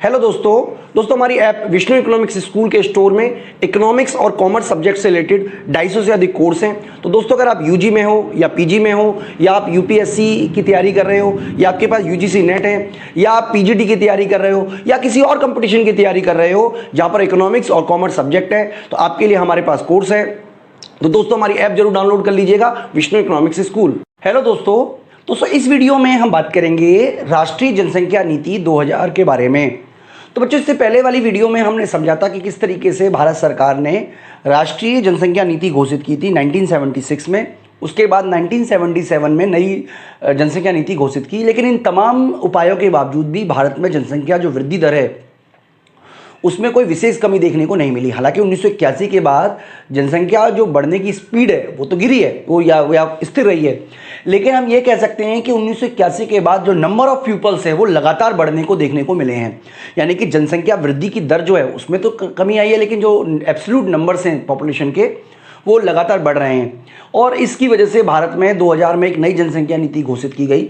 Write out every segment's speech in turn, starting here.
Hello दोस्तों हमारी app Vishnu economics school के स्टोर में इकोनॉमिक्स और कॉमर्स सब्जेक्ट से रिलेटेड 250 से अधिक कोर्स हैं। तो दोस्तों अगर आप यूजी में हो या पीजी में हो या आप यूपीएससी की तैयारी कर रहे हो या आपके पास यूजीसी नेट है या आप पीजीटी की तैयारी कर रहे हो या किसी और कंपटीशन की तैयारी कर रहे हो जहाँ पर इकोनॉमिक्स और कॉमर्स सब्जेक्ट है, तो आपके लिए हमारे पास कोर्स है। तो दोस्तों हमारी ऐप जरूर डाउनलोड कर लीजिएगा, विष्णु इकोनॉमिक्स स्कूल। हेलो दोस्तों इस वीडियो में हम बात करेंगे राष्ट्रीय जनसंख्या नीति 2000 के बारे में। तो बच्चों इससे पहले वाली वीडियो में हमने समझा था कि किस तरीके से भारत सरकार ने राष्ट्रीय जनसंख्या नीति घोषित की थी 1976 में। उसके बाद 1977 में नई जनसंख्या नीति घोषित की, लेकिन इन तमाम उपायों के बावजूद भी भारत में जनसंख्या जो वृद्धि दर है उसमें कोई विशेष कमी देखने को नहीं मिली। हालांकि 1981 के बाद जनसंख्या जो बढ़ने की स्पीड है वो तो गिरी है, वो या स्थिर रही है, लेकिन हम ये कह सकते हैं कि 1981 के बाद जो नंबर ऑफ पीपल्स है वो लगातार बढ़ने को देखने को मिले हैं। यानी कि जनसंख्या वृद्धि की दर जो है उसमें तो कमी आई है, लेकिन जो एब्सोल्यूट नंबर्स हैं पॉपुलेशन के वो लगातार बढ़ रहे हैं। और इसकी वजह से भारत में 2000 में एक नई जनसंख्या नीति घोषित की गई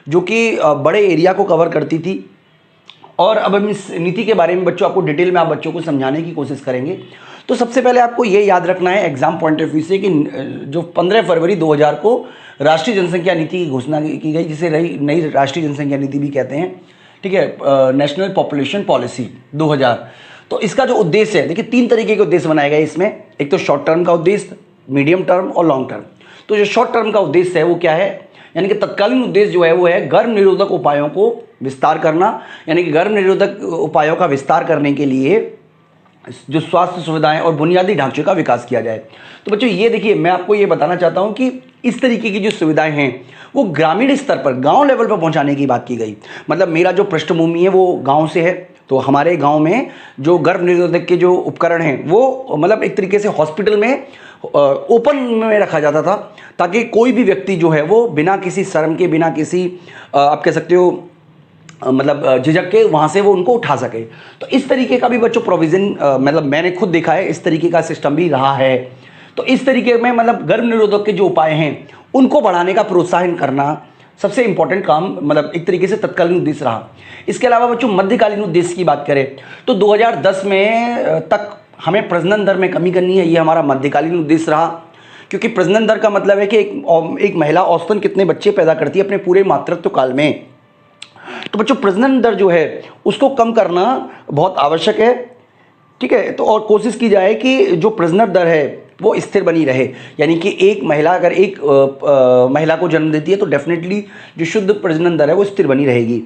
जो कि बड़े एरिया को कवर करती थी। और अब हम इस नीति के बारे में बच्चों आपको डिटेल में आप बच्चों को समझाने की कोशिश करेंगे। तो सबसे पहले आपको ये याद रखना है एग्जाम पॉइंट ऑफ व्यू से कि जो 15 फरवरी 2000 को राष्ट्रीय जनसंख्या नीति की घोषणा की गई, जिसे नई राष्ट्रीय जनसंख्या नीति भी कहते हैं, ठीक है, नेशनल पॉपुलेशन पॉलिसी 2000। तो इसका जो उद्देश्य है, देखिए 3 तरीके के उद्देश्य बनाए गए इसमें। एक तो शॉर्ट टर्म का उद्देश्य, मीडियम टर्म और लॉन्ग टर्म। तो जो शॉर्ट टर्म का उद्देश्य है वो क्या है, यानी कि तत्कालीन उद्देश्य जो है वो है गर्भ निरोधक उपायों को विस्तार करना। यानी कि गर्भ निरोधक उपायों का विस्तार करने के लिए जो स्वास्थ्य सुविधाएं और बुनियादी ढांचे का विकास किया जाए। तो बच्चों ये देखिए, मैं आपको ये बताना चाहता हूं कि इस तरीके की जो सुविधाएं हैं वो ग्रामीण स्तर पर, गांव लेवल पर पहुंचाने की बात की गई। मतलब मेरा जो पृष्ठभूमि है वो गांव से है, तो हमारे गांव में जो गर्भ निरोधक के जो उपकरण हैं वो मतलब एक तरीके से हॉस्पिटल में ओपन में रखा जाता था, ताकि कोई भी व्यक्ति जो है वो बिना किसी शर्म के, बिना किसी आप कह सकते हो मतलब झिझक के वहाँ से वो उनको उठा सके। तो इस तरीके का भी बच्चों प्रोविज़न मतलब मैंने खुद देखा है, इस तरीके का सिस्टम भी रहा है। तो इस तरीके में मतलब गर्भ निरोधक के जो उपाय हैं उनको बढ़ाने का प्रोत्साहन करना सबसे इंपॉर्टेंट काम, मतलब एक तरीके से तत्कालीन उद्देश्य रहा। इसके अलावा बच्चों मध्यकालीन उद्देश्य की बात करें तो 2010 में तक हमें प्रजनन दर में कमी करनी है, ये हमारा मध्यकालीन उद्देश्य रहा। क्योंकि प्रजनन दर का मतलब है कि एक महिला औसतन कितने बच्चे पैदा करती है अपने पूरे मातृत्व काल में। तो बच्चों प्रजनन दर जो है उसको कम करना बहुत आवश्यक है, ठीक है। तो और कोशिश की जाए कि जो प्रजनन दर है वो स्थिर बनी रहे। यानी कि एक महिला अगर एक महिला को जन्म देती है तो डेफिनेटली जो शुद्ध प्रजनन दर है वो स्थिर बनी रहेगी,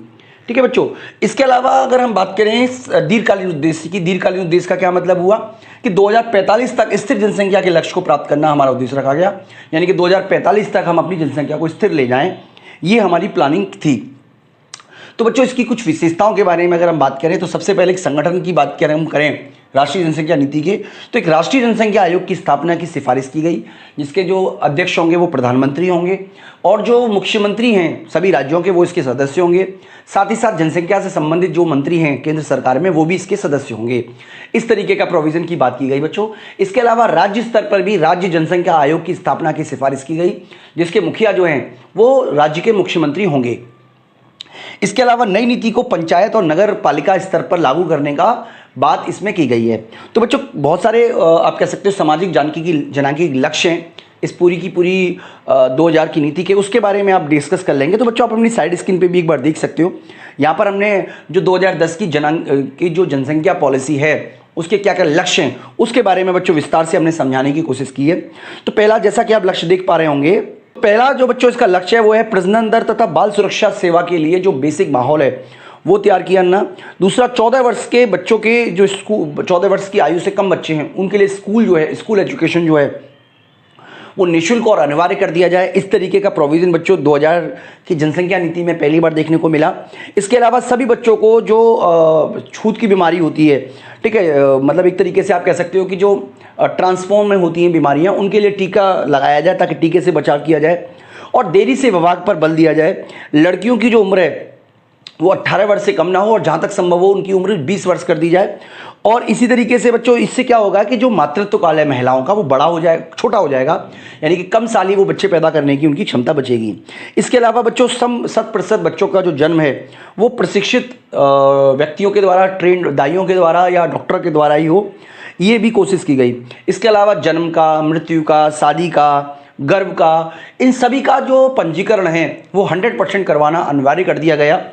ठीक है बच्चों। इसके अलावा अगर हम बात करें दीर्घकालीन उद्देश्य की, दीर्घकालीन उद्देश्य का क्या मतलब हुआ कि 2045 तक स्थिर जनसंख्या के लक्ष्य को प्राप्त करना हमारा उद्देश्य रखा गया। यानी कि 2045 तक हम अपनी जनसंख्या को स्थिर ले जाएं, ये हमारी प्लानिंग थी। तो बच्चों इसकी कुछ विशेषताओं के बारे में अगर हम बात करें तो सबसे पहले एक संगठन की बात करें राष्ट्रीय जनसंख्या नीति के, तो एक राष्ट्रीय जनसंख्या आयोग की स्थापना की सिफारिश की गई, जिसके जो अध्यक्ष होंगे वो प्रधानमंत्री होंगे और जो मुख्यमंत्री हैं सभी राज्यों के वो इसके सदस्य होंगे। साथ ही साथ जनसंख्या से संबंधित जो मंत्री हैं केंद्र सरकार में वो भी इसके सदस्य होंगे। इस तरीके का प्रोविजन की बात की गई बच्चों। इसके अलावा राज्य स्तर पर भी राज्य जनसंख्या आयोग की स्थापना की सिफारिश की गई, जिसके मुखिया जो हैं वो राज्य के मुख्यमंत्री होंगे। इसके अलावा नई नीति को पंचायत और नगर पालिका स्तर पर लागू करने का बात इसमें की गई है। तो बच्चों बहुत सारे आप कह सकते हो सामाजिक जनांकी लक्ष्य हैं इस पूरी की पूरी 2000 की नीति के, उसके बारे में आप डिस्कस कर लेंगे। तो बच्चों आप अपनी साइड स्क्रीन पे भी एक बार देख सकते हो, यहाँ पर हमने जो 2010 की जो जनसंख्या पॉलिसी है उसके क्या क्या लक्ष्य हैं उसके बारे में बच्चों विस्तार से हमने समझाने की कोशिश की है। तो पहला, जैसा कि आप लक्ष्य देख पा रहे होंगे, पहला जो बच्चों इसका लक्ष्य है वो है प्रजनन दर तथा बाल सुरक्षा सेवा के लिए जो बेसिक माहौल है वो तैयार किया ना। दूसरा, 14 वर्ष के बच्चों के जो 14 वर्ष की आयु से कम बच्चे हैं उनके लिए स्कूल एजुकेशन जो है वो निःशुल्क और अनिवार्य कर दिया जाए। इस तरीके का प्रोविजन बच्चों 2000 की जनसंख्या नीति में पहली बार देखने को मिला। इसके अलावा सभी बच्चों को जो छूत की बीमारी होती है, ठीक है, मतलब एक तरीके से आप कह सकते हो कि जो ट्रांसफॉर्म में होती हैं बीमारियां उनके लिए टीका लगाया जाए ताकि टीके से बचाव किया जाए। और देरी से विवाह पर बल दिया जाए। लड़कियों की जो उम्र है वो 18 वर्ष से कम ना हो और जहाँ तक संभव हो उनकी उम्र 20 वर्ष कर दी जाए। और इसी तरीके से बच्चों इससे क्या होगा कि जो मातृत्व काल है महिलाओं का वो बड़ा हो जाए, छोटा हो जाएगा, यानी कि कम साल ही वो बच्चे पैदा करने की उनकी क्षमता बचेगी। इसके अलावा बच्चों 100% बच्चों का जो जन्म है वो प्रशिक्षित व्यक्तियों के द्वारा, ट्रेंड दाइयों के द्वारा या डॉक्टर के द्वारा ही हो, ये भी कोशिश की गई। इसके अलावा जन्म का, मृत्यु का, शादी का, गर्भ का, इन सभी का जो पंजीकरण है वो 100% करवाना अनिवार्य कर दिया गया।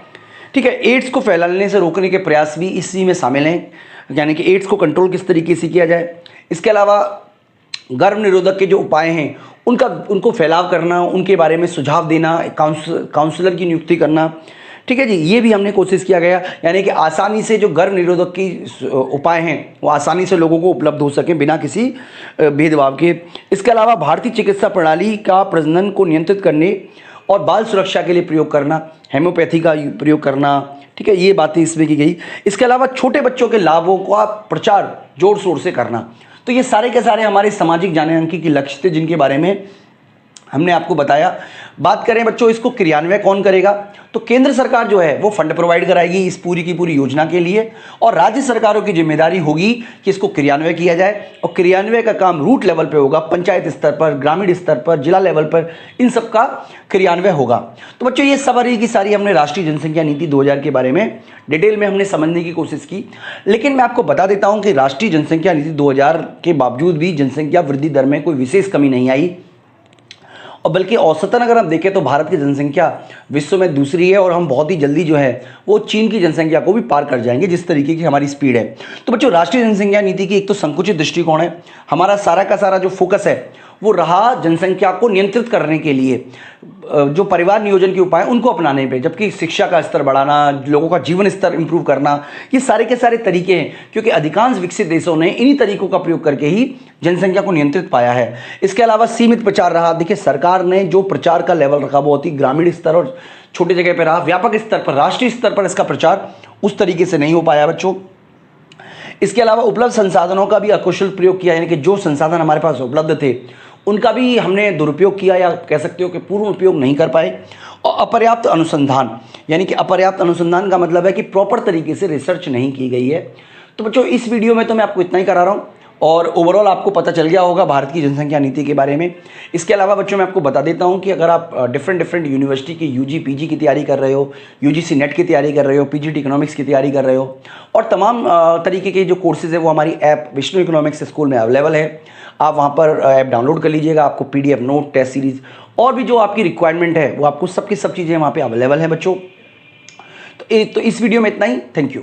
ठीक है, एड्स को फैलाने से रोकने के प्रयास भी इसी में शामिल हैं, यानी कि एड्स को कंट्रोल किस तरीके से किया जाए। इसके अलावा गर्भ निरोधक के जो उपाय हैं उनको फैलाव करना, उनके बारे में सुझाव देना, काउंसलर की नियुक्ति करना। ठीक है जी, ये भी हमने कोशिश किया गया, यानी कि आसानी से जो गर्भ निरोधक की उपाय हैं वो आसानी से लोगों को उपलब्ध हो सकें बिना किसी भेदभाव के। इसके अलावा भारतीय चिकित्सा प्रणाली का प्रजनन को नियंत्रित करने और बाल सुरक्षा के लिए प्रयोग करना, हेम्योपैथी का प्रयोग करना। ठीक है, ये बातें इसमें की गई। इसके अलावा छोटे बच्चों के लाभों का प्रचार जोर शोर से करना। तो ये सारे के सारे हमारे सामाजिक जानकारी के लक्ष्य थे जिनके बारे में हमने आपको बताया। बात करें बच्चों इसको क्रियान्वय कौन करेगा, तो केंद्र सरकार जो है वो फंड प्रोवाइड कराएगी इस पूरी की पूरी योजना के लिए, और राज्य सरकारों की जिम्मेदारी होगी कि इसको क्रियान्वय किया जाए। और क्रियान्वय का काम रूट लेवल पे होगा, पंचायत स्तर पर, ग्रामीण स्तर पर, जिला लेवल पर, इन सब का क्रियान्वय होगा। तो बच्चों ये सारी की सारी हमने राष्ट्रीय जनसंख्या नीति 2000 के बारे में डिटेल में हमने समझने की कोशिश की। लेकिन मैं आपको बता देता हूँ कि राष्ट्रीय जनसंख्या नीति 2000 के बावजूद भी जनसंख्या वृद्धि दर में कोई विशेष कमी नहीं आई, और बल्कि औसतन अगर हम देखें तो भारत की जनसंख्या विश्व में दूसरी है, और हम बहुत ही जल्दी जो है वो चीन की जनसंख्या को भी पार कर जाएंगे जिस तरीके की हमारी स्पीड है। तो बच्चों राष्ट्रीय जनसंख्या नीति की एक तो संकुचित दृष्टिकोण है, हमारा सारा का सारा जो फोकस है वो रहा जनसंख्या को नियंत्रित करने के लिए, जो परिवार नियोजन के उपाय उनको अपनाने पे, जबकि शिक्षा का स्तर बढ़ाना, लोगों का जीवन स्तर इंप्रूव करना, ये सारे के सारे तरीके हैं, क्योंकि अधिकांश विकसित देशों ने इन्हीं तरीकों का प्रयोग करके ही जनसंख्या को नियंत्रित पाया है। इसके अलावा सीमित प्रचार रहा। देखिए सरकार ने जो प्रचार का लेवल रखा बहुत ही ग्रामीण स्तर और छोटी जगह पर रहा, व्यापक स्तर पर, राष्ट्रीय स्तर पर इसका प्रचार उस तरीके से नहीं हो पाया बच्चों। इसके अलावा उपलब्ध संसाधनों का भी अकुशल प्रयोग किया, यानी कि जो संसाधन हमारे पास उपलब्ध थे उनका भी हमने दुरुपयोग किया, या कह सकते हो कि पूर्ण उपयोग नहीं कर पाए। और अपर्याप्त अनुसंधान, यानी कि अपर्याप्त अनुसंधान का मतलब है कि प्रॉपर तरीके से रिसर्च नहीं की गई है। तो बच्चों इस वीडियो में तो मैं आपको इतना ही करा रहा हूँ, और ओवरऑल आपको पता चल गया होगा भारत की जनसंख्या नीति के बारे में। इसके अलावा बच्चों मैं आपको बता देता हूं कि अगर आप डिफरेंट यूनिवर्सिटी की यूजी पीजी की तैयारी कर रहे हो, यूजीसी नेट की तैयारी कर रहे हो, पीजीटी इकोनॉमिक्स की तैयारी कर रहे हो, और तमाम तरीके के जो कोर्सेज है वो हमारी ऐप विष्णु इकोनॉमिक्स स्कूल में अवेलेबल है। आप वहाँ पर ऐप डाउनलोड कर लीजिएगा, आपको PDF नोट, टेस्ट सीरीज और भी जो आपकी रिक्वायरमेंट है वो आपको सब चीज़ें वहाँ पर अवेलेबल है बच्चों। तो इस वीडियो में इतना ही। Thank you.